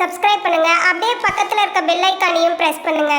Subscribe பண்ணுங்க. அப்படியே பக்கத்துல இருக்க பெல் ஐகானையும் பிரஸ் பண்ணுங்க.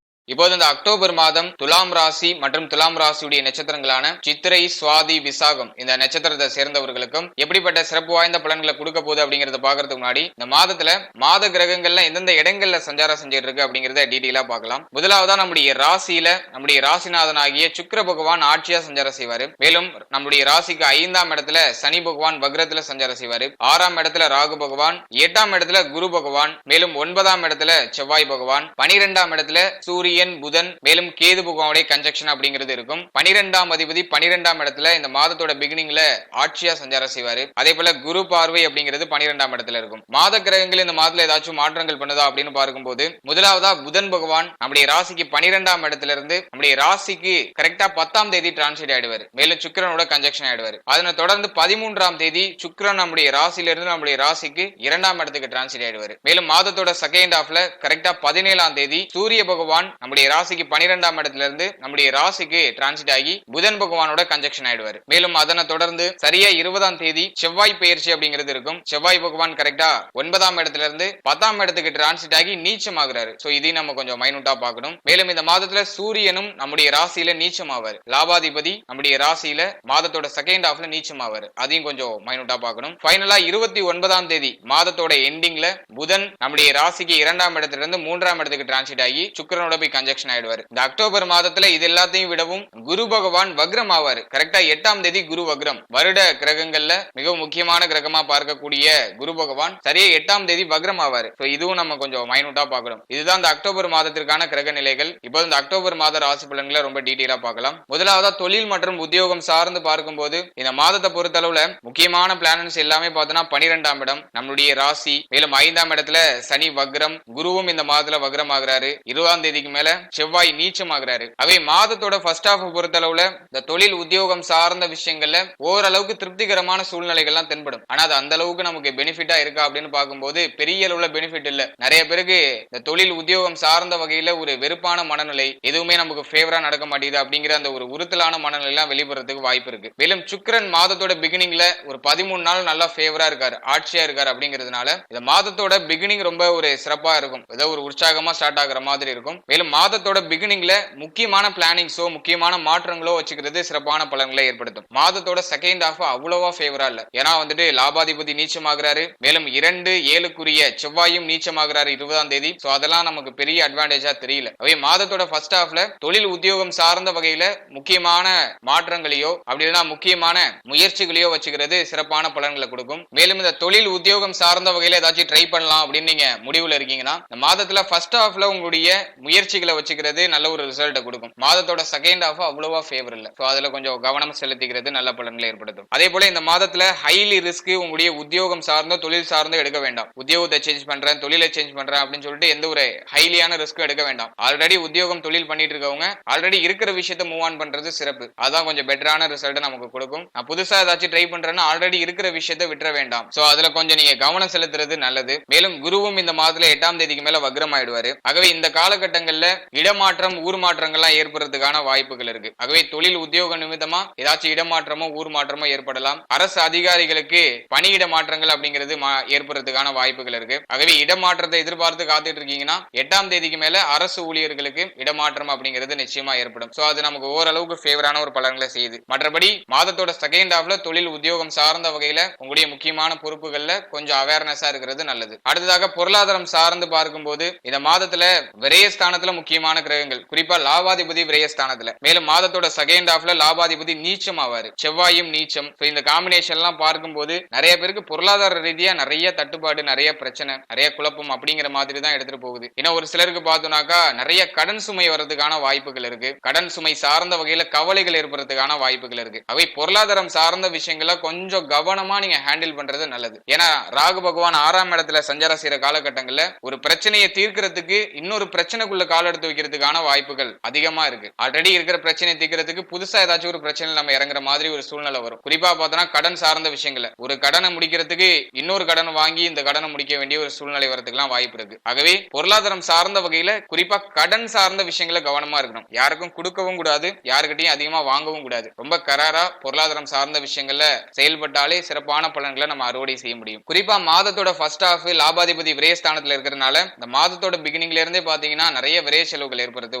இப்போது இந்த அக்டோபர் மாதம் துலாம் ராசி மற்றும் துலாம் ராசியுடைய நட்சத்திரங்களான சித்திரை, சுவாதி, விசாகம் இந்த நட்சத்திரத்தை சேர்ந்தவர்களுக்கும் எப்படிப்பட்ட சிறப்பு வாய்ந்த பலன்களை கொடுக்க போகுது அப்படிங்கறத பாக்குறதுக்கு முன்னாடி இந்த மாதத்துல மாத கிரகங்கள்ல எந்தெந்த இடங்கள்ல சஞ்சாரம் செஞ்சிட்டு இருக்கு அப்படிங்கறத டீடைலா பார்க்கலாம். முதலாவதா நம்முடைய ராசியில நம்முடைய ராசிநாதனாகிய சுக்கிர பகவான் ஆட்சியா சஞ்சாரம் செய்வாரு. மேலும் நம்முடைய ராசிக்கு 5ஆம் இடத்துல சனி பகவான் வக்ரத்துல சஞ்சாரம் செய்வாரு. 6ஆம் இடத்துல ராகு பகவான், 8ஆம் இடத்துல குரு பகவான், மேலும் 9ஆம் இடத்துல செவ்வாய் பகவான், 12ஆம் இடத்துல சூரியன், புதன், மேலும் கேது பகவானுடைய கன்ஜக்ஷன் அப்படிங்கிறது இருக்கும். 12ஆம் அதிபதி 12ஆம் இடத்துல இந்த மாதத்தோட பிகினிங்ல ஆட்சியா சஞ்சாரம் செய்வாரு. அதே போல குரு பார்வை அப்படிங்கிறது 12ஆம் இடத்துல இருக்கும். மாத கிரகங்கள் இந்த மாதத்துல ஏதாச்சும் மாற்றங்கள் பண்ணுதா அப்படின்னு பார்க்கும்போது முதலாவதா புதன் பகவான் நம்முடைய ராசிக்கு 12ஆம் இடத்துல இருந்து நம்முடைய ராசிக்கு கரெக்டா 10ஆம் தேதி டிரான்சிட் ஆயிடுவாரு. மேலும் சுக்கிரனோட கன்ஜக்ஷன் ஆயிடுவாரு. அதனை தொடர்ந்து 13ஆம் தேதி சுக்கிரன் நம்முடைய ராசியில இருந்து நம்முடைய ராசிக்கு 2ஆம் இடத்துக்கு டிரான்சிட் ஆயிடுவாரு. மேலும் மாதத்தோட செகண்ட் ஹாஃப்ல கரெக்டா 17ஆம் தேதி சூரிய பகவான் நம்முடைய ராசிக்கு 12ஆம் இடத்துல இருந்து நம்முடைய ராசிக்கு டிரான்சிட் ஆகி புதன் பகவானோட கன்ஜக்ஷன் ஆயிடுவாரு. மேலும் அதனை தொடர்ந்து சரியா 20ஆம் தேதி செவ்வாய் பயிற்சி அப்படிங்கிறது இருக்கும். செவ்வாய் பகவான் கரெக்டா 9ஆம் இடத்துல இருந்து 10ஆம் இடத்துக்கு டிரான்சிட் ஆகி நீச்சமாகிறாரு. சோ இதையும் நம்ம கொஞ்சம் மைனூட்டா பார்க்கணும். மேலும் இந்த மாதத்துல சூரியனும் நம்முடைய ராசியில நீச்சமாவாரு. லாபாதிபதி நம்முடைய ராசியில மாதத்தோட செகண்ட் ஹாஃப்ல நீச்சமாவாரு. அதையும் கொஞ்சம் மைனூட்டா பார்க்கணும். ஃபைனலா 29ஆம் தேதி மாதத்தோட எண்டிங்ல புதன் நம்முடைய ராசிக்கு 2ஆம் இடத்துல இருந்து 3ஆம் இடத்துக்கு டிரான்சிட் ஆகி சுக்கிரனோட போய் கன்ஜக்ஷன் ஆயிடுவாரு. இந்த அக்டோபர் மாதத்துல இது எல்லாத்தையும் விடவும் குரு பகவான் வக்ரம் ஆவாரு. கரெக்டா 8ஆம் தேதி குரு வக்ரம். வருட கிரகங்கள்ல மிகவும் முக்கியமான கிரகமா பார்க்கக்கூடிய குரு பகவான் சரியா 8ஆம் தேதி வக்ரம் ஆவாரு. இதுவும் நம்ம கொஞ்சம் மைனூட்டா பார்க்கணும். இதுதான் இந்த அக்டோபர் மாதத்திற்கான கிரக நிலைகள். இப்போ இந்த அக்டோபர் மாத ராசி பலன்களை ரொம்ப டீடைலா பார்க்கலாம். முதலாவதா தொழில் மற்றும் உத்தியோகம் சார்ந்து பார்க்கும்போது இந்த மாதத்தை பொறுத்தளவுல முக்கியமான பிளானட்ஸ் எல்லாமே பார்த்தோம்னா 12ஆம் இடம் நம்மளுடைய ராசி, மேலும் 5ஆம் இடத்துல சனி வக்ரம், குருவும் இந்த மாதத்துல வக்ரம் ஆகிறாரு. 20ஆம் தேதிக்கு மேல செவ்வாய் நீச்சம் ஆகிறாரு. அவை மாதத்தோட ஃபர்ஸ்ட் ஹாஃப் பொறுத்தளவுல இந்த தொழில் உத்தியோகம் சார்ந்த விஷயங்கள்ல ஓரளவுக்கு திருப்திகரமான சூழ்நிலைகள்லாம் தென்படும். ஆனா அது அந்த அளவுக்கு நமக்கு பெனிஃபிட்டா இருக்கா அப்படின்னு பார்க்கும்போது பெரிய அளவுல பெனிஃபிட் இல்ல. நிறைய பேருக்கு இந்த தொழில் உத்தியோகம் சார்ந்த வகையில ஒரு வெறுப்பான மனநிலை, எதுவுமே நமக்கு ஃபேவரா நடக்க மாட்டேங்குது அப்படிங்கிற அந்த ஒரு உறுத்தலான மனநிலை எல்லாம் வெளிப்படுறதுக்கு வாய்ப்பு இருக்கு. மேலும் சுக்கிரன் மாதத்தோட பிகினிங்ல ஒரு 13 நாள் நல்லா ஃபேவரா இருக்காரு, ஆட்சியா இருக்காரு. அப்படிங்கிறதுனால இந்த மாதத்தோட பிகினிங் ரொம்ப ஒரு சிறப்பா இருக்கும். ஏதோ ஒரு உற்சாகமா ஸ்டார்ட் ஆகுற மாதிரி இருக்கும். மேலும் மாதத்தோட பிகினிங்ல முக்கியமான பிளானிங்ஸோ முக்கியமான மாற்றங்களோ வச்சுக்கிறது சிறப்பான பலன்களை ஏற்படுத்தும். மாதத்தோட செகண்ட் ஹாஃப் அவ்வளவா ஃபேவரா இல்ல. ஏன்னா லாபாதிபதி நீச்சமாகிறாரு. மேலும் 2-7க்குரிய செவ்வாயும் நீச்சமாகிறாரு 20ஆம் தேதி. சோ அதெல்லாம் நமக்கு பெரிய அட்வான்டேஜா தெரியல. அவை மாதத்தோட ஃபர்ஸ்ட் ஹாஃப்ல தொழில் உத்தியோகம் சார்ந்த வகையில முக்கியமான மாற்றங்களையோ அப்படி இல்லைன்னா முக்கியமான முயற்சிகளையோ வச்சுக்கிறது சிறப்பான பலன்களை கொடுக்கும். மேலும் இந்த தொழில் உத்தியோகம் சார்ந்த வகையில ஏதாச்சும் ட்ரை பண்ணலாம் அப்படின்னு நீங்க முடிவுல இருக்கீங்கன்னா இந்த மாதத்துல ஃபர்ஸ்ட் ஹாஃப்ல உங்களுடைய முயற்சிகளை வச்சுக்கிறது நல்ல ஒரு ரிசல்ட் கொடுக்கும். மாதத்தோட செகண்ட் ஹாஃப் அவ்வளவா ஃபேவர் இல்ல. சோ அதுல கொஞ்சம் கவனம் செலுத்திக்கிறது நல்ல பலன்களை ஏற்படுத்தும். அதே போல இந்த மாதத்துல ஹைலி ரிஸ்க் உங்களுடைய உத்தியோகம் சார்ந்தோ தொழில் சார்ந்தோ எடுக்க வேண்டாம். உத்தியோகத்தை சேஞ்ச் பண்றேன், தொழிலை சேஞ்ச் பண்றேன் அப்படின்னு சொல்லிட்டு எந்த ஒரு ஹைலியான ரிஸ்க்கும் எடுக்க வேண்டாம். ஆல்ரெடி உத்தியோகம் தொழில் பண்ணிட்டு இருக்கவங்க ஆல்ரெடி இருக்கிற விஷயத்த மூவ் ஆன் பண்றது சிறப்பு. அதான் கொஞ்சம் பெட்டரான ரிசல்ட் நமக்கு கொடுக்கும். நான் புதுசா ஏதாச்சும் ட்ரை பண்றேன்னா ஆல்ரெடி இருக்கிற விஷயத்த விட்டுற வேண்டாம். சோ அதுல கொஞ்சம் நீங்க கவனம் செலுத்துறது நல்லது. மேலும் குருவும் இந்த மாதத்துல 8ஆம் தேதிக்கு மேல வக்ரம் ஆயிடுவாரு. ஆகவே இந்த காலகட்டங்கள்ல இடமாற்றம் ஊர் மாற்றங்கள்லாம் ஏற்படுறதுக்கான வாய்ப்புகள் இருக்கு. ஆகவே தொழில் உத்தியோக நிமித்தமா ஏதாச்சும் இடமாற்றமோ ஊர் மாற்றமோ ஏற்படலாம். அரசு அதிகாரிகளுக்கு பணியிட மாற்றங்கள் அப்படிங்கிறது ஏற்படுறதுக்கான வாய்ப்புகள் இருக்கு. ஆகவே இடமாற்றத்தை எதிர்பார்த்து காத்துட்டு இருக்கீங்கன்னா 8ஆம் தேதிக்கு மேல அரசு ஊழியர்களுக்கு இடமாற்றம் அப்படிங்கிறது நிச்சயமா ஏற்படும். சோ அது நமக்கு ஓரளவுக்கு ஃபேவரான ஒரு பலன்களை செய்யுது. மற்றபடி மாதத்தோட செகண்ட் ஹாஃப்ல தொழில் உத்தியோகம் சார்ந்த வகையில உங்களுடைய முக்கியமான பொறுப்புகள்ல கொஞ்சம் அவேர்னஸா இருக்கிறது நல்லது. அடுத்ததாக பொருளாதாரம் சார்ந்து பார்க்கும்போது இந்த மாதத்துல விரயஸ்தானத்துல முக்கியமான கிரகங்கள், குறிப்பா லாபாதிபதி விரயஸ்தானத்துல. மேலும் மாதத்தோட செகண்ட் ஹாஃப்ல லாபாதிபதி நீச்சம் ஆவாரு, செவ்வாயும் நீச்சம். இந்த காம்பினேஷன் எல்லாம் பார்க்கும்போது நிறைய பேருக்கு பொருளாதார ரீதியா நிறைய தட்டுப்பாடு, நிறைய பிரச்சனை, நிறைய குழப்பம் அப்படிங்கிற மாதிரி தான் எடுத்துட்டு போகுது. ஏன்னா ஒரு சிலருக்கு பார்த்தோம்னாக்கா நிறைய கடன் சுமை வர்றதுக்கான வாய்ப்புகள் இருக்கு. கடன் சுமை சார்ந்த வகையில கவலைகள் ஏற்படுறதுக்கான வாய்ப்புகள் இருக்கு. அவை பொருளாதாரம் சார்ந்த விஷயங்களை கொஞ்சம் கவனமா நீங்க ஹேண்டில் பண்றது நல்லது. ஏன்னா ராகு பகவான் 6ஆம் இடத்துல சஞ்சாரம் செய்யற காலகட்டங்கள்ல ஒரு பிரச்சனையை தீர்க்கிறதுக்கு இன்னொரு பிரச்சனைக்குள்ள கால் கால் எடுத்து வைக்கிறதுக்கான வாய்ப்புகள் அதிகமா இருக்கு. ஆல்ரெடி இருக்கிற பிரச்சனை தீர்க்கிறதுக்கு புதுசா ஏதாச்சும் ஒரு பிரச்சனை நம்ம இறங்குற மாதிரி ஒரு சூழ்நிலை வரும். குறிப்பா பார்த்தோம்னா கடன் சார்ந்த விஷயங்கள ஒரு கடனை முடிக்கிறதுக்கு இன்னொரு கடன் வாங்கி இந்த கடனை முடிக்க வேண்டிய ஒரு சூழ்நிலை வரதுக்குலாம் வாய்ப்பு இருக்கு. ஆகவே பொருளாதாரம் சார்ந்த வகையில குறிப்பா கடன் சார்ந்த விஷயங்களை கவனமா இருக்கணும். யாருக்கும் கொடுக்கவும் கூடாது, யாருக்கிட்டையும் அதிகமா வாங்கவும் கூடாது. ரொம்ப கராரா பொருளாதாரம் சார்ந்த விஷயங்கள்ல செயல்பட்டாலே சிறப்பான பலன்களை நம்ம அறுவடை செய்ய முடியும். குறிப்பா மாதத்தோட ஃபர்ஸ்ட் ஹாஃப் லாபாதிபதி விரயஸ்தானத்துல இருக்கிறதுனால இந்த மாதத்தோட பிகினிங்ல இருந்தே பாத்தீங்கன்னா நிறைய விரய செலவுகள் ஏற்படுறது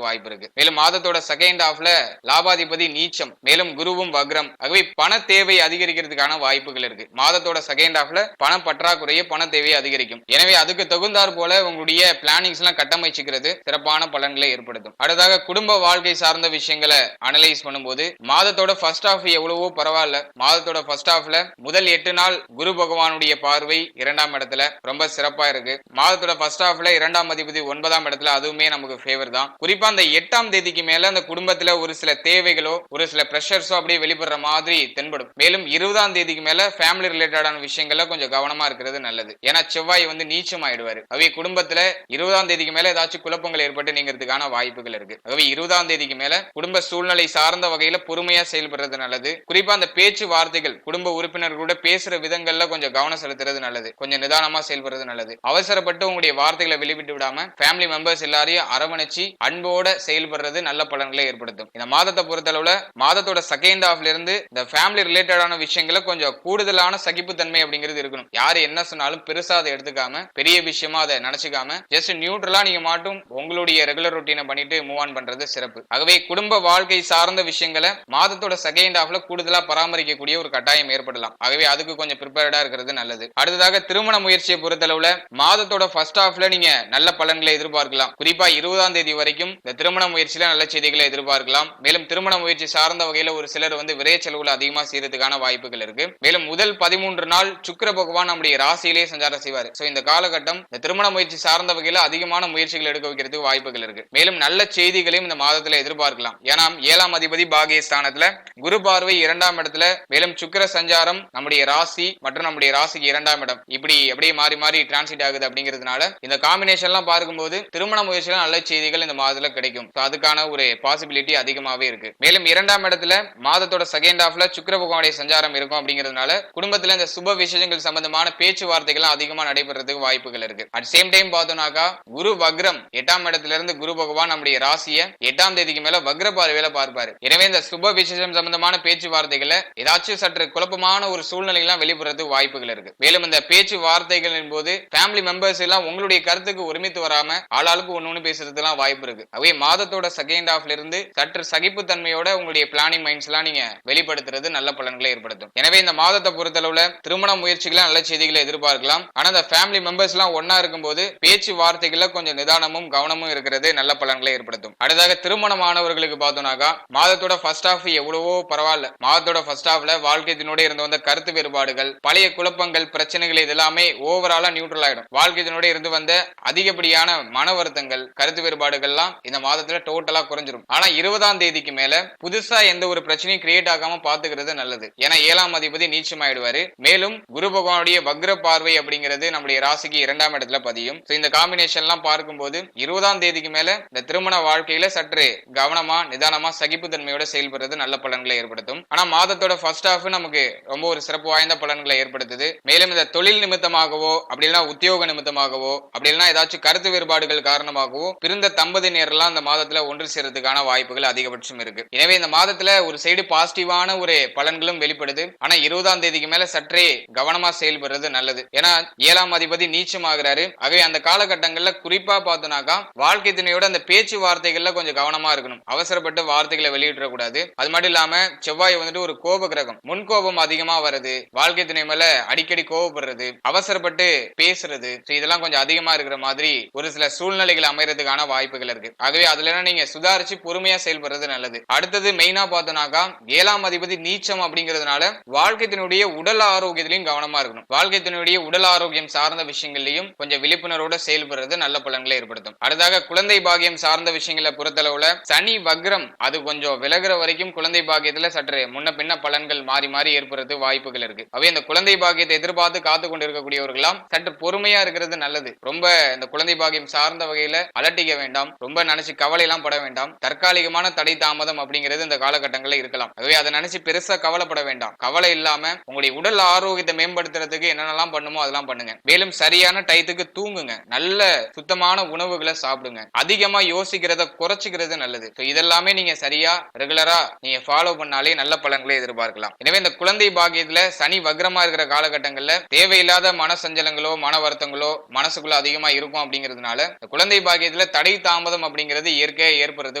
வாய்ப்பு இருக்கு. மேலும் மாதத்தோட செகண்ட் ஹாஃப்ல லாபாதிபதி நீச்சம், மேலும் குருவும் வக்ரம். ஆகவே பண தேவை அதிகரிக்கிறதுக்கான வாய்ப்புகள் இருக்கு. மாதத்தோட செகண்ட் ஹாஃப்ல பண பற்றாக்குறைய பண தேவை அதிகரிக்கும். எனவே அதுக்கு தகுந்தாற் போல உங்களுடைய பிளானிங்ஸ் எல்லாம் கட்டமைச்சுக்கிறது சிறப்பான பலன்களை ஏற்படுத்தும். அடுத்ததாக குடும்ப வாழ்க்கை சார்ந்த விஷயங்களை அனலைஸ் பண்ணும்போது மாதத்தோட ஃபர்ஸ்ட் ஹாஃப் எவ்வளவோ பரவாயில்ல. மாதத்தோட ஃபர்ஸ்ட் ஹாஃப்ல முதல் 8 நாள் குரு பகவானுடைய பார்வை 2ஆம் இடத்துல ரொம்ப சிறப்பா இருக்கு. மாதத்தோட ஃபர்ஸ்ட் ஹாஃப்ல 2ஆம் அதிபதி 9ஆம் இடத்துல, அதுவுமே நமக்கு ஃபேவர் தான். குறிப்பா அந்த 8ஆம் தேதிக்கு மேல அந்த குடும்பத்துல ஒரு சில தேவைகளோ ஒரு சில பிரஷர்ஸோ அப்படியே வெளிப்படுற மாதிரி தென்படும். மேலும் 20ஆம் தேதிக்கு மேல ஃபேமிலி ரிலேட்டடான விஷயங்கள்ல கொஞ்சம் கவனமா இருக்கிறது நல்லது. ஏன்னா செவ்வாய் நீச்சம் ஆயிடுவாரு. அவை குடும்பத்துல 20ஆம் தேதிக்கு மேல ஏதாச்சும் குழப்பங்கள் ஏற்பட்டு நீங்கிறதுக்கான வாய்ப்புகள் இருக்கு. ஆகவே 20ஆம் தேதிக்கு மேல குடும்ப சூழ்நிலை சார்ந்த வகையில பொறுமையா செயல்படுறது நல்லது. குறிப்பா அந்த பேச்சு வார்த்தைகள் குடும்ப உறுப்பினர்களோட பேசுற விதங்கள்ல கொஞ்சம் கவனம் செலுத்துறது நல்லது. கொஞ்சம் நிதானமா செயல்படுறது நல்லது. அவசரப்பட்டு உங்களுடைய வார்த்தைகளை வெளிவிட்டு விடாம ஃபேமிலி மெம்பர்ஸ் எல்லாரையும் அரவணைச்சு அன்போட செயல்படுறது நல்ல பலன்களை ஏற்படுத்தும். இந்த மாதத்தை பொறுத்தளவுல மாதத்தோட செகண்ட் ஹாஃப்ல இருந்து இந்த ஃபேமிலி ரிலேட்டடான விஷயங்களை கொஞ்சம் கூடுதலான சகிப்புத்தன்மை அப்படிங்கிறது இருக்கணும். யாரு என்ன சொன்னாலும் பெருசா அதை எடுத்துக்காம பெரிய விஷயமா அதை நினைச்சுக்காம ஜஸ்ட் நியூட்ரலா நீங்க மாட்டும் உங்களுடைய ரெகுலர் ரொட்டீனை பண்ணிட்டு மூவ் ஆன் பண்றது சிறப்பு. ஆகவே குடும்ப வாழ்க்கை சார்ந்த விஷயங்களை மாதத்தோட செகண்ட் ஹாஃப்ல கூடுதலா பராமரிக்கக்கூடிய ஒரு கட்டாயம் ஏற்படலாம். ஆகவே அதுக்கு கொஞ்சம் ப்ரிப்பேர்டா இருக்கிறது நல்லது. அடுத்ததாக திருமண முயற்சியை பொறுத்தளவுல மாதத்தோட ஃபர்ஸ்ட் ஹாஃப்ல நீங்க நல்ல பலன்களை எதிர்பார்க்கலாம். குறிப்பா 20ஆம் தேதி வரைக்கும் இந்த திருமண முயற்சியில நல்ல செய்திகளை எதிர்பார்க்கலாம். மேலும் திருமண முயற்சி சார்ந்த வகையில ஒரு சிலர் விரைய செலவுல அதிகமா செய்யறதுக்கான வாய்ப்புகள் இருக்கு. மேலும் முதல் 13 நாள் சுக்கிர பகவான் நம்முடைய ராசியிலே சஞ்சாரம் செய்வார். சோ இந்த காலகட்டம் இந்த திருமண முயற்சி சார்ந்த வகையில அதிகமான முயற்சிகள் எடுக்க வைக்கிறதுக்கு வாய்ப்புகள் இருக்கு. மேலும் நல்ல செய்திகளையும் இந்த மாதத்துல எதிர்பார்க்கலாம். ஏன்னா 7ஆம் அதிபதி பாகியஸ்தானத்துல குரு பார்வை 2ஆம் இடத்துல, மேலும் சுக்கிர சஞ்சாரம் நம்முடைய ராசி மற்றும் நம்முடைய ராசிக்கு 2ஆம் இடம் இப்படி அப்படியே மாறி மாறி டிரான்சிட் ஆகுது. அப்படிங்கிறதுனால இந்த காம்பினேஷன் எல்லாம் பார்க்கும்போது திருமண முயற்சியில நல்ல செய்திகள் இந்த மாதத்துல கிடைக்கும். அதுக்கான ஒரு பாசிபிலிட்டி அதிகமாவே இருக்கு. மேலும் 2ஆம் இடத்துல மாதத்தோட செகண்ட் ஹாஃப்ல சுக்கிர பகவானுடைய சஞ்சாரம் இருக்கும். அப்படிங்கிறதுனால குடும்பத்துல இந்த சுப விசேஷங்கள் சம்பந்தமான பேச்சுவார்த்தைகள் அதிகமா நடைபெறதுக்கு வாய்ப்புகள் இருக்கு. அட் சேம் டைம் பார்த்தோம்னாக்கா குரு வக்ரம் 8ஆம் இடத்துல இருந்து குரு பகவான் நம்முடைய ராசியை 8ஆம் தேதிக்கு மேல வக்ர பார்வையில பார்ப்பாரு. எனவே இந்த சுப விசேஷம் சம்பந்தமான பேச்சுவார்த்தைகளை ஏதாச்சும் சற்று குழப்பமான ஒரு சூழ்நிலை எல்லாம் வெளிப்படுறதுக்கு வாய்ப்புகள் இருக்கு. மேலும் இந்த பேச்சுவார்த்தைகளின் போது ஃபேமிலி மெம்பர்ஸ் எல்லாம் உங்களுடைய கருத்துக்கு ஒருமித்து வராம ஆளாளுக்கு ஒண்ணு பேசுறதுலாம் வாய்ப்பு இருக்கு. அவை மாதத்தோட செகண்ட் ஹாஃப்ல இருந்து சற்று சகிப்புத்தன்மையோட உங்களுடைய பிளானிங் மைண்ட்ஸ் எல்லாம் நீங்க வெளிப்படுத்துறது நல்ல பலன்களை ஏற்படுத்தும். எனவே இந்த மாதத்தை பொறுத்தளவுல திருமண முயற்சிகளை நல்ல செய்திகளை எதிர்பார்க்கலாம். ஆனா இந்த ஃபேமிலி மெம்பர்ஸ் எல்லாம் ஒன்னா இருக்கும்போது பேச்சு வார்த்தைகள்ல கொஞ்சம் நிதானமும் கவனமும் இருக்கிறது நல்ல பலன்களை ஏற்படுத்தும். அடுத்ததாக திருமணமானவர்களுக்கு பார்த்தோம்னாக்கா மாதத்தோட ஃபர்ஸ்ட் ஹாஃப் எவ்வளவோ பரவாயில்ல. மாதத்தோட ஃபர்ஸ்ட் ஹாஃப்ல வாழ்க்கையினோட இருந்து வந்த கருத்து வேறுபாடுகள், பழைய குழப்பங்கள், பிரச்சனைகள் இதெல்லாமே ஓவராலா நியூட்ரல் ஆயிடும். வாழ்க்கையினோட இருந்து வந்த அதிகப்படியான மன வருத்தங்கள், கருத்து வேறுபாடுகள்லாம் இந்த மாதத்துல டோட்டலா குறைஞ்சிரும். ஆனா 20ஆம் தேதிக்கு மேல புதுசா எந்த ஒரு பிரச்சனையும் கிரியேட் ஆகாம பாத்துக்கிறது நல்லது. ஏன்னா 7ஆம் அதிபதி நீச்சம் ஆயிடுவாரு. மேலும் குரு பகவானுடைய வக்ர பார்வை அப்படிங்கிறது நம்முடைய ராசிக்கு 2ஆம் இடத்துல பதியும். இந்த காம்பினேஷன் எல்லாம் பார்க்கும்போது 20ஆம் தேதிக்கு மேல இந்த திருமண வாழ்க்கையில சற்று கவனமா நிதானமா சகிப்புத்தன்மையோட செயல்படுறது நல்ல பலன்களை ஏற்படுத்தும். ஆனா மாதத்தோட ஃபர்ஸ்ட் ஹாஃப் நமக்கு ரொம்ப ஒரு சிறப்பு வாய்ந்த பலன்களை ஏற்படுத்துது. மேலும் இந்த தொழில் நிமித்தமாகவோ அப்படி இல்லைன்னா உத்தியோக நிமித்தமாகவோ அப்படி இல்லைன்னா ஏதாச்சும் கருத்து வேறுபாடுகள் காரணமாகவோ பிறந்த தம்பதியினர்லாம் இந்த மாதத்துல ஒன்று சேர்றதுக்கான வாய்ப்புகள் அதிகபட்சம் இருக்கு. எனவே இந்த மாதத்துல ஒரு சைடு பாசிட்டிவான ஒரு பலன்களும் வெளிப்படுது. ஆனா 20ஆம் தேதிக்கு மேல சற்றே கவனமா செயல்படுறது நல்லது. ஏன்னா 7ஆம் அதிபதி நீச்சம் ஆகுறாரு. ஆகவே அந்த காலகட்டங்கள்ல குறிப்பா பார்த்தோம்னாக்கா வாழ்க்கை துணையோட அந்த பேச்சு வார்த்தைகள்ல கொஞ்சம் கவனமா இருக்கணும். அவசரப்பட்டு வார்த்தைகளை வெளியிட கூடாது. அது மட்டும் இல்லாம செவ்வாய் ஒரு கோப கிரகம். முன்கோபம் அதிகமா வருது, வாழ்க்கை துணை மேல அடிக்கடி கோபப்படுறது, அவசரப்பட்டு பேசுறது, இதெல்லாம் கொஞ்சம் அதிகமா இருக்கிற மாதிரி ஒரு சில சூழ்நிலைகள் அமைறதுக்கான வாய்ப்புகள் இருக்கு. ஆகவே அதுல நீங்க சுதாரிச்சு பொறுமையா செயல்படுறது நல்லது. அடுத்தது மெயினா பார்த்தோம்னாக்கா 7ஆம் அதிபதி நீச்சம் அப்படிங்கிறதுனால வாழ்க்கையினுடைய உடல் ஆரோக்கியத்திலையும் கவனமா இருக்கணும். வாழ்க்கையினுடைய உடல் ஆரோக்கியம் சார்ந்த விஷயங்களையும் கொஞ்சம் விழிப்புணர்வோட செயல்படுறது நல்ல பலன்களை ஏற்படுத்தும். அடுத்ததாக குழந்தை பாகியம் சார்ந்த விஷயங்களை பொறுத்தளவுல சனி வக்ரம் அது கொஞ்சம் விலகுற வரைக்கும் குழந்தை பாகியத்துல சற்று முன்ன பின்ன பலன்கள் மாறி மாறி ஏற்படுறது வாய்ப்புகள் இருக்கு. அவை இந்த குழந்தை பாகியத்தை எதிர்பார்த்து காத்து கொண்டு இருக்கக்கூடியவர்களாம் சற்று பொறுமையா இருக்கிறது நல்லது. ரொம்ப இந்த குழந்தை பாகியம் சார்ந்த வகையில அலட்டிக்க வேண்டாம், ரொம்ப நினைச்சு கவலை எல்லாம் பட வேண்டாம். தற்காலிகமான தடை தாமதம் அப்படிங்கிறது இந்த காலகட்டங்களில் இருக்கலாம். ஆகவே அதை நினைச்சு பெருசா கவலைப்பட வேண்டாம். கவலை இல்லாம உங்களுடைய உடல் ஆரோக்கியத்தை மேம்படுத்துறதுக்கு என்னென்னலாம் பண்ணுமோ அதெல்லாம் பண்ணுங்க. மேலும் சரியான டயத்துக்கு தூங்குங்க, நல்ல சுத்தமான உணவுகளை சாப்பிடுங்க, அதிகமா யோசிக்கிறத குறைச்சிக்கிறது நல்லது. இதெல்லாமே நீங்க சரியா ரெகுலரா நீங்க ஃபாலோ பண்ணாலே நல்ல பலன்களை எதிர்பார்க்கலாம். எனவே இந்த குழந்தை பாக்கியத்துல சனி வக்ரமா இருக்கிற காலகட்டங்கள்ல தேவையில்லாத மன சஞ்சலங்களோ மன வருத்தங்களோ மனசுக்குள்ள அதிகமா இருக்கும் அப்படிங்கிறதுனால குழந்தை பாக்கியத்துல தடை தாமதம் அப்படிங்கிறது இயற்கையா ஏற்படுறது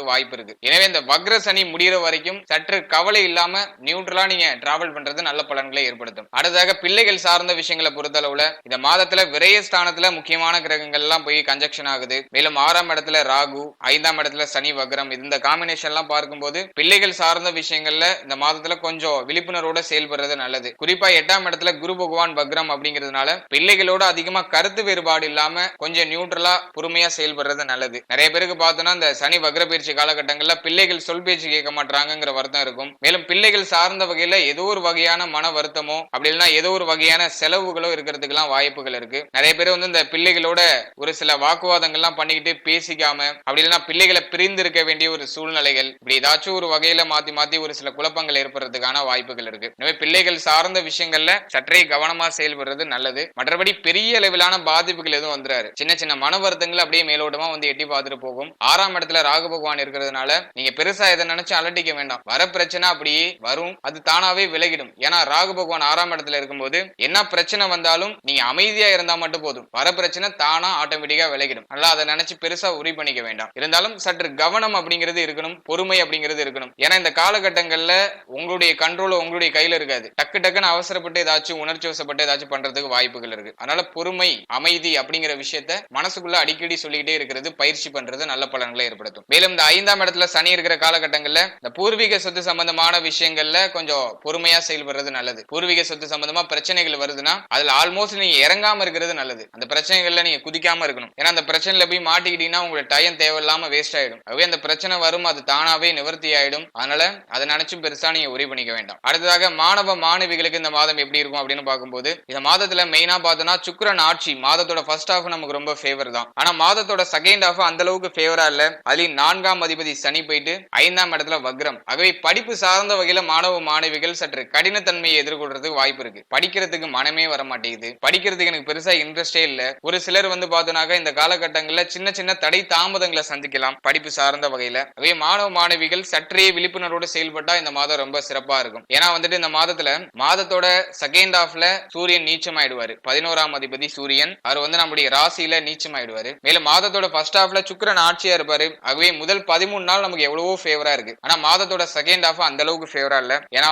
வாய்ப்பு இருக்கு. எனவே இந்த வக்ர சனி முடிகிற வரைக்கும் சற்று கவலை இல்லாம நியூட்ரலா நீங்க டிராவல் பண்றது நல்ல பலன்களை ஏற்படுத்தும். அடுத்ததாக பிள்ளைகள் சார்ந்த விஷயங்களை பொறுத்தளவுல இந்த மாதத்துல விரயஸ்தானத்துல முக்கியமான கிரகங்கள் எல்லாம் போய் கன்ஜக்ஷன் ஆகுது. மேலும் 6ஆம் இடத்துல ராகு, 5ஆம் இடத்துல சனி வக்ரம், இந்த காம்பினேஷன் எல்லாம் பார்க்கும்போது பிள்ளைகள் சார்ந்த விஷயங்கள்ல இந்த மாதத்துல கொஞ்சம் விழிப்புணர்வோட செயல்படுறது நல்லது. குறிப்பா 8ஆம் இடத்துல குரு பகவான் வக்ரம் அப்படிங்கிறதுனால பிள்ளைகளோட அதிகமா கருத்து வேறுபாடு இல்லாம கொஞ்சம் நியூட்ரலா பொறுமையா செயல்படுறது நல்லது. நிறைய பேருக்கு பார்த்தோம்னா இந்த சனி வக்ர பயிற்சி காலகட்டங்கள்ல பிள்ளைகள் சொல் பேச்சு கேட்க மாட்டாங்கிற வருத்தம் இருக்கும். மேலும் பிள்ளைகள் சார்ந்த வகையில ஏதோ ஒரு வகையான மன வருத்தமோ அப்படி இல்லைன்னா ஏதோ ஒரு வகையான செலவுகளோ இருக்கிறதுக்கு எல்லாம் வாய்ப்புகள் இருக்கு. நிறைய பேர் இந்த பிள்ளைகளோட ஒரு சில வாக்குவாதங்கள்லாம் பண்ணிக்கிட்டு பேசிக்காம அப்படி இல்லைன்னா பிள்ளைகளை பிரிந்து இருக்க வேண்டிய ஒரு சூழ்நிலைகள் இப்படி ஏதாச்சும் ஒரு வகையில மாத்தி மாத்தி ஒரு சில குழப்பங்கள் ஏற்படுறதுக்கான வாய்ப்புகள் இருக்கு. எனவே பிள்ளைகள் சார்ந்த விஷயங்கள்ல சற்றே கவனமா செயல்படுறது நல்லது. மற்றபடி பெரிய அளவிலான பாதிப்புகள் எதுவும் வந்துறாரு. சின்ன சின்ன மன வருத்தங்கள் அப்படியே மேலோட்டமா எட்டி பார்த்துட்டு போகும். 6ஆம் இடத்துல ராகு பகவான் இருக்கிறதுனால நீங்க பெருசா எதை நினைச்சு அலட்டிக்க வேண்டாம். வர பிரச்சனை அப்படியே வரும், அது தானாவே விலகிடும். ஏன்னா ராகு பகவான் 6ஆம் இடத்துல இருக்கும்போது என்ன பிரச்சனை வந்தாலும் நீங்க அமைதியா இருந்தா மட்டும் போதும், வர பிரச்சனை தானா ஆட்டோமேட்டிக்கா விலகிடும். நல்லா அதை நினைச்சு பெருசா உரி பண்ணிக்க வேண்டாம். இருந்தாலும் சற்று கவனம் அப்படிங்கிறது இருக்கணும், பொறுமை அப்படிங்கிறது இருக்கணும். ஏன்னா இந்த காலகட்டங்கள்ல உங்களுடைய கண்ட்ரோல் உங்களுடைய கையில இருக்காது. டக்கு டக்குன்னு அவசரப்பட்டு ஏதாச்சும் உணர்ச்சி வசப்பட்டு ஏதாச்சும் பண்றதுக்கு வாய்ப்புகள் இருக்கு. அதனால பொறுமை அமைதி அப்படிங்கிற விஷயத்த மனசுக்குள்ள அடிக்கடி சொல்லிக்கிட்டே இருக்கிறது, பயிற்சி பண்றது நல்ல பலன்களை ஏற்படுத்தும். மேலும் இந்த 5ஆம் இடத்துல சனி இருக்கிற காலகட்டங்கள்ல இந்த பூர்வீக சொத்து சம்பந்தமான விஷயங்கள்ல கொஞ்சம் பொறுமையா செயல்படுறது நல்லது. பூர்வீக சொத்து சம்பந்தமா பிரச்சனைகள் வருதுன்னா அதுல ஆல்மோஸ்ட் நீங்க இறங்காம இருக்கிறது நல்லது. அந்த பிரச்சனைகள்ல நீங்க குதிக்காம இருக்கணும். ஏன்னா அந்த பிரச்சனையில போய் மாட்டிக்கிட்டீங்கன்னா உங்களோட டைம் தேவையில்லாம வேஸ்ட் ஆயிடும். ஆகவே அந்த பிரச்சனை வரும், அது தானாவே நிவர்த்தி ஆயிடும். அதனால அதை நினைச்சும் பெருசா நீங்க உரி பண்ணிக்க வேண்டாம். அடுத்ததாக மாணவ மாணவிகளுக்கு இந்த மாதம் எப்படி இருக்கும் அப்படின்னு பார்க்கும்போது இந்த மாதத்துல மெயினா பார்த்தோம்னா சுக்கிரன் ஆட்சி மாதத்தோட ஃபர்ஸ்ட் ஹாஃப் நமக்கு ரொம்ப ஃபேவர் தான். ஆனா மாதத்தோட செகண்ட் ஹாஃப் அந்த அளவுக்கு ஃபேவரா இல்ல. அதுலயும் 4ஆம் அதிபதி சனி போயிட்டு 5ஆம் இடத்துல வக்ரம். ஆகவே படிப்பு சார்ந்த வகையில மாணவ மாணவிகள் சற்று கடினத்தன்மையை எதிர்கொள்றதுக்கு வாய்ப்பு இருக்கு. படிக்கிறதுக்கு மனமே வர மாட்டேங்குது, படிக்கிறதுக்கு எனக்கு பெருசா இன்ட்ரெஸ்டே இல்ல. ஒரு சிலர் பார்த்தோம்னாக்க இந்த காலகட்டங்கள்ல சின்ன சின்ன தடை தாமதங்களை சந்திக்கலாம் படிப்பு சார்ந்த வகையில. ஆகவே மாணவ மாணவிகள் சற்றே விழிப்புணர்வோடு செயல்பட்டா இந்த மாதம் ரொம்ப சிறப்பா இருக்கும். ஏன்னா இந்த மாதத்துல மாதத்தோட செகண்ட் ஹாஃப்ல சூரியன் நீச்சம் ஆயிடுவாரு. 11ஆம் அதிபதி சூரியன் அவர் நம்முடைய ராசியில நீச்சம் ஆயிடுவாரு. மேலும் மாதத்தோட ஃபர்ஸ்ட் ஹாஃப்ல சுக்கிரன் ஆட்சியா இருப்பாரு. ஆகவே முதல் 13 நாள் நமக்கு எவ்வளவோ ஃபேவரா இருக்கு. ஆனா மாதத்தோட செகண்ட் ஹாஃப் அந்த அளவுக்கு ஃபேவரா இல்ல. ஏன்னா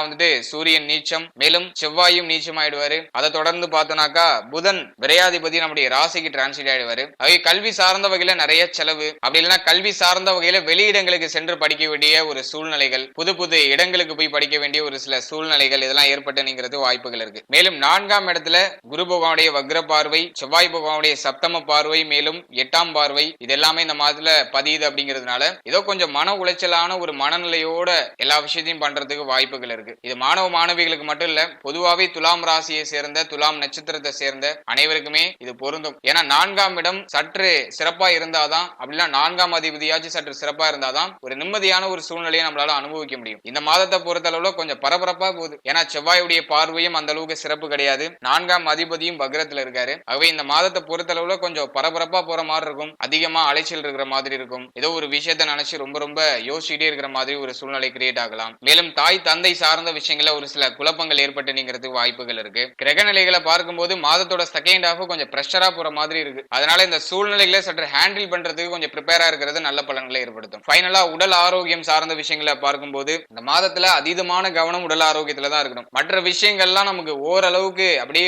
சூரியன் நீச்சம், மேலும் செவ்வாயும் நீச்சம் ஆயிடுவாரு. அதை தொடர்ந்து பார்த்தோம்னாக்கா புதன் விரையாதிபதி நம்முடைய ராசிக்கு டிரான்சிட் ஆயிடுவாரு. ஆகவே கல்வி சார்ந்த வகையில நிறைய செலவு, அப்படி இல்லைன்னா கல்வி சார்ந்த வகையில வெளியிடங்களுக்கு சென்று படிக்க வேண்டிய ஒரு சூழ்நிலைகள், புது புது இடங்களுக்கு போய் படிக்க வேண்டிய ஒரு சில சூழ்நிலைகள் இதெல்லாம் ஏற்பட்டு நீங்கிறது வாய்ப்புகள் இருக்கு. மேலும் 4ஆம் இடத்துல குரு பகவானுடைய வக்ர பார்வை, செவ்வாய் பகவானுடைய சப்தம பார்வை, மேலும் 8ஆம் பார்வை, இது எல்லாமே இந்த மாதத்துல பதியுது. அப்படிங்கிறதுனால ஏதோ கொஞ்சம் மன உளைச்சலான ஒரு மனநிலையோட எல்லா விஷயத்தையும் பண்றதுக்கு வாய்ப்புகள் இருக்கு. இது மாணவ மாணவிகளுக்கு மட்டும் இல்ல, பொதுவாவே துலாம் ராசியை சேர்ந்த துலாம் நட்சத்திரத்தை சேர்ந்த அனைவருக்குமே இது பொருந்தும். ஏன்னா 4ஆம் இடம் சற்று சிறப்பா இருந்தாதான், அப்படின்னா 4ஆம் அதிபதியாச்சும் சற்று சிறப்பா இருந்தாதான் ஒரு நிம்மதியான ஒரு சூழ்நிலையை நம்மளால அனுபவிக்க முடியும். இந்த மாதத்தை பொறுத்தளவுல கொஞ்சம் பரபரப்பா போகுது. ஏன்னா செவ்வாயுடைய பார்வையும் அந்த அளவுக்கு சிறப்பு கிடையாது, 4ஆம் அதிபதியும் வக்ரத்துல இருக்காரு. ஆகவே இந்த மாதத்தை பொறுத்தளவுல கொஞ்சம் பரபரப்பா போற மாதிரி இருக்கும், அதிகமா அலைச்சல் இருக்கிற மாதிரி இருக்கும். ஏதோ ஒரு விஷயத்த நினைச்சு ரொம்ப ரொம்ப யோசிச்சுட்டே இருக்கிற மாதிரி ஒரு சூழ்நிலை கிரியேட் ஆகலாம். மேலும் தாய் தந்தை சார்ந்த விஷயங்கள ஒரு சில குழப்பங்கள் ஏற்பட்டு நீங்கிறதுக்கு வாய்ப்புகள் இருக்கு. கிரக நிலைகளை பார்க்கும்போது மாதத்தோட செகண்ட் ஹாஃப் கொஞ்சம் பிரஷரா போற மாதிரி இருக்கு. அதனால இந்த சூழ்நிலைகளை சற்று ஹேண்டில் பண்றதுக்கு கொஞ்சம் ப்ரிப்பேரா இருக்கிறது நல்ல பலன்களை ஏற்படுத்தும். ஃபைனலா உடல் ஆரோக்கியம் சார்ந்த விஷயங்களை பார்க்கும்போது இந்த மாதத்துல அதீதமான கவனம் உடல் ஆரோக்கியத்துல தான் இருக்கணும். மற்ற விஷயங்கள்லாம் நமக்கு ஓரளவுக்கு அப்படியே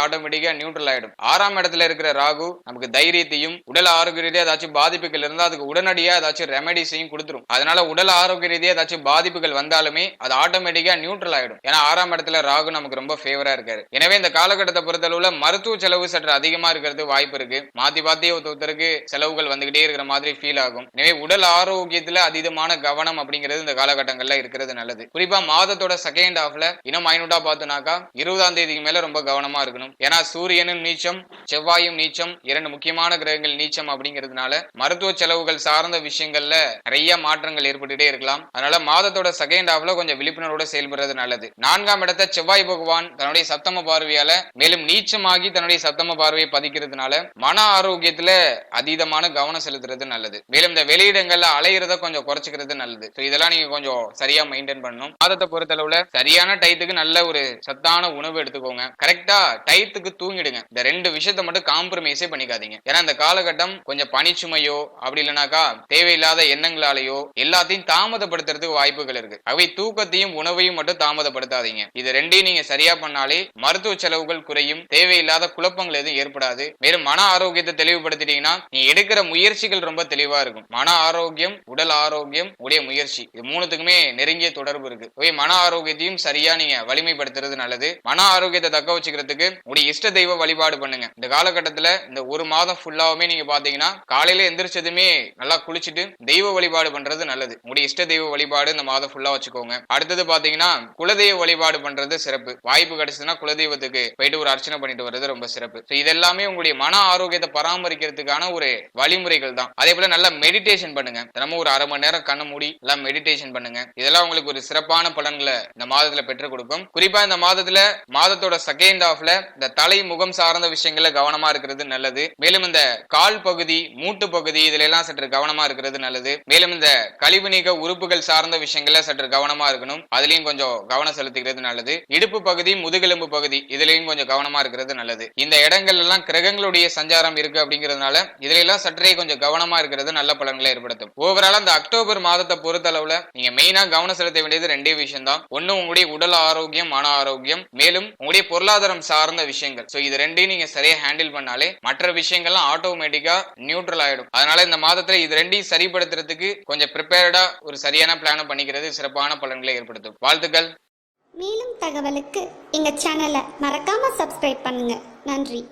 ஆட்டோமேட்டிக்கா நியூட்ரல் ஆயிடும். 6ஆம் இடத்துல இருக்கிற ராகு நமக்கு தைரியத்தையும் உடல் ஆரோக்கிய ரீதியா ஏதாச்சும் பாதிப்புகள் இருந்தா அதுக்கு உடனடியா ஏதாச்சும் ரெமெடிஸையும் கொடுத்துரும். அதனால உடல் ஆரோக்கிய ரீதியா ஏதாச்சும் பாதிப்புகள் வந்தாலுமே அது ஆட்டோமேட்டிக்கா நியூட்ரல் ஆயிடும். ஏன்னா 6ஆம் இடத்துல ராகு நமக்கு ரொம்ப ஃபேவரா இருக்காரு. எனவே இந்த காலகட்டத்தை பொறுத்தளவுல மருத்துவ செலவு சற்று அதிகமா இருக்கிறது வாய்ப்பு இருக்கு. மாத்தி மாத்தி ஒருத்தருக்கு செலவுகள் வந்துகிட்டே இருக்கிற மாதிரி ஃபீல் ஆகும். எனவே உடல் ஆரோக்கியத்துல அதீதமான கவனம் அப்படிங்கிறது இந்த காலகட்டங்கள்ல இருக்கிறது நல்லது. குறிப்பா மாதத்தோட செகண்ட் ஹாஃப்ல இன்னும் மைனூட்டா பார்த்தோம்னாக்கா 20ஆம் தேதிக்கு மேல ரொம்ப கவனமா இருக்கணும். ஏன்னா சூரியனும் நீச்சம், செவ்வாயும் நீச்சம், இரண்டு முக்கியமான கிரகங்கள் நீச்சம் அப்படிங்கிறதுனால இருக்கிறதுனால மருத்துவ செலவுகள் சார்ந்த விஷயங்கள்ல நிறைய மாற்றங்கள் ஏற்பட்டுட்டே இருக்கலாம். அதனால மாதத்தோட செகண்ட் ஹாஃப்ல கொஞ்சம் விழிப்புணர்வோட செயல்படுறது நல்லது. 4ஆம் இடத்தை செவ்வாய் பகவான் தன்னுடைய சப்தம பார்வையால மேலும் நீச்சமாகி தன்னுடைய சப்தம பார்வையை பதிக்கிறதுனால மன ஆரோக்கியத்துல அதீதமான கவனம் செலுத்துறது நல்லது. மேலும் இந்த வெளியிடங்கள்ல அலையிறத கொஞ்சம் குறைச்சிக்கிறது நல்லது. இதெல்லாம் நீங்க கொஞ்சம் சரியா மெயின்டைன் பண்ணணும். மாதத்தை பொறுத்தளவுல சரியான டயத்துக்கு நல்ல ஒரு சத்தான உணவு எடுத்துக்கோங்க. கரெக்டா டயத்துக்கு தூங்கிடுங்க. இந்த 2 விஷயத்த மட்டும் காம்ப்ரமைஸே பண்ணிக்காதீங்க. ஏன்னா இந்த காலகட்டம் கொஞ்சம் பனிச்சுமையோ அப்படி இல்லைனாக்கா தேவையில்லாத எண்ணங்களாலேயோ எல்லாத்தையும் தாமதப்படுத்துறதுக்கு வாய்ப்புகள் இருக்கு. அவை தூக்கத்தையும் உணவையும் மட்டும் தாமதப்படுத்தாதீங்க. இது ரெண்டையும் நீங்க சரியா பண்ணாலே மருத்துவ செலவுகள் குறையும், தேவையில்லாத குழப்பங்கள் எதுவும் ஏற்படாது. மேலும் மன ஆரோக்கியத்தை தெளிவுபடுத்திட்டீங்கன்னா நீ எடுக்கிற முயற்சிகள் ரொம்ப தெளிவா இருக்கும். மன ஆரோக்கியம், உடல் ஆரோக்கியம், உடைய முயற்சி, இது மூணுத்துக்குமே நெருங்கிய தொடர்பு இருக்கு. மன ஆரோக்கியத்தையும் சரியா நீங்க வலிமைப்படுத்துறது நல்லது. மன ஆரோக்கியத்தை தக்க வச்சுக்கிறதுக்கு உடைய இஷ்ட தெய்வ வழிபாடு பண்ணுங்க. இந்த காலகட்டத்துல இந்த ஒரு மாதம் ஃபுல்லாவுமே நீங்க பாத்தீங்கன்னா காலையில எந்திரிச்சதுமே நல்லா குளிச்சுட்டு தெய்வ வழிபாடு பண்றது நல்லது. உடைய இஷ்ட தெய்வ வழிபாடு இந்த மாதம் ஃபுல்லா வச்சுக்கோங்க. அடுத்தது பாத்தீங்கன்னா குலதெய்வ வழிபாடு பண்றது சிறப்பு. வாய்ப்பு கிடைச்சதுன்னா குலதெய்வத்துக்கு போயிட்டு ஒரு அர்ச்சனை பண்ணிட்டு வர்றது ரொம்ப சிறப்பு. இதெல்லாமே உங்களுடைய மன ஆரோக்கியத்தை பராமரிக்கிறதுக்கான ஒரு வழிமுறைகள் தான். அதே போல நல்லா மெடிடேஷன் பண்ணுங்க. தினமும் ஒரு அரை மணி நேரம் கண்ணை மூடி எல்லாம் மெடிடேஷன் பண்ணுங்க. இதெல்லாம் உங்களுக்கு ஒரு சிறப்பான பலன்களை இந்த மாதத்துல பெற்றுக் கொடுக்கும். குறிப்பா இந்த மாதத்துல மாதத்தோட செகண்ட் ஹாஃப்ல இந்த தலை முகம் சார்ந்த விஷயங்கள்ல கவனமா இருக்கிறது நல்லது. மேலும் இந்த கால் பகுதி, மூட்டு பகுதி இதுல எல்லாம் சற்று கவனமா இருக்கிறது நல்லது. மேலும் இந்த கழிவு நீக்க உறுப்புகள் சார்ந்த விஷயங்கள்ல சற்று கவனமா இருக்கணும். அதுலயும் கொஞ்சம் கவனம் செலுத்திக்கிறது நல்லது. இடுப்பு பகுதி, முதுகெலும்பு பகுதி இதுலயும் கொஞ்சம் கவனமா இருக்கிறது நல்லது. இந்த இடங்கள் எல்லாம் கிரகங்களுடைய சஞ்சாரம் இருக்கு அப்படிங்கிறதுனால இதுல எல்லாம் சற்றே கொஞ்சம் கவனமா இருக்கிறது நல்ல பலன்களை ஏற்படுத்தும். ஓவரால் அந்த அக்டோபர் மாதத்தை பொறுத்தளவுல நீங்க மெயினா கவனம் செலுத்த வேண்டியது 2 விஷயம் தான். ஒண்ணு உங்களுடைய உடல் ஆரோக்கியம், மன ஆரோக்கியம், மேலும் உங்களுடைய பொருளாதாரம் சார்ந்த விஷயங்கள். இது 2ஐயும் நீங்க சரியா ஹேண்டில் பண்ணாலே மற்ற விஷயங்கள்லாம் ஆட்டோமேட்டிக்கா நியூட்ரல் ஆயிடும். அதனால இந்த மாதத்துல இது 2ஐயும் சரிப்படுத்துறதுக்கு கொஞ்சம் ப்ரிப்பேர்டா ஒரு சரியான பிளான பண்ணிக்கிறது சிறப்பான பலன்களை ஏற்படுத்தும். வாழ்த்துக்கள். மேலும் தகவலுக்கு எங்க சேனலை மறக்காம சப்ஸ்கிரைப் பண்ணுங்க. நன்றி.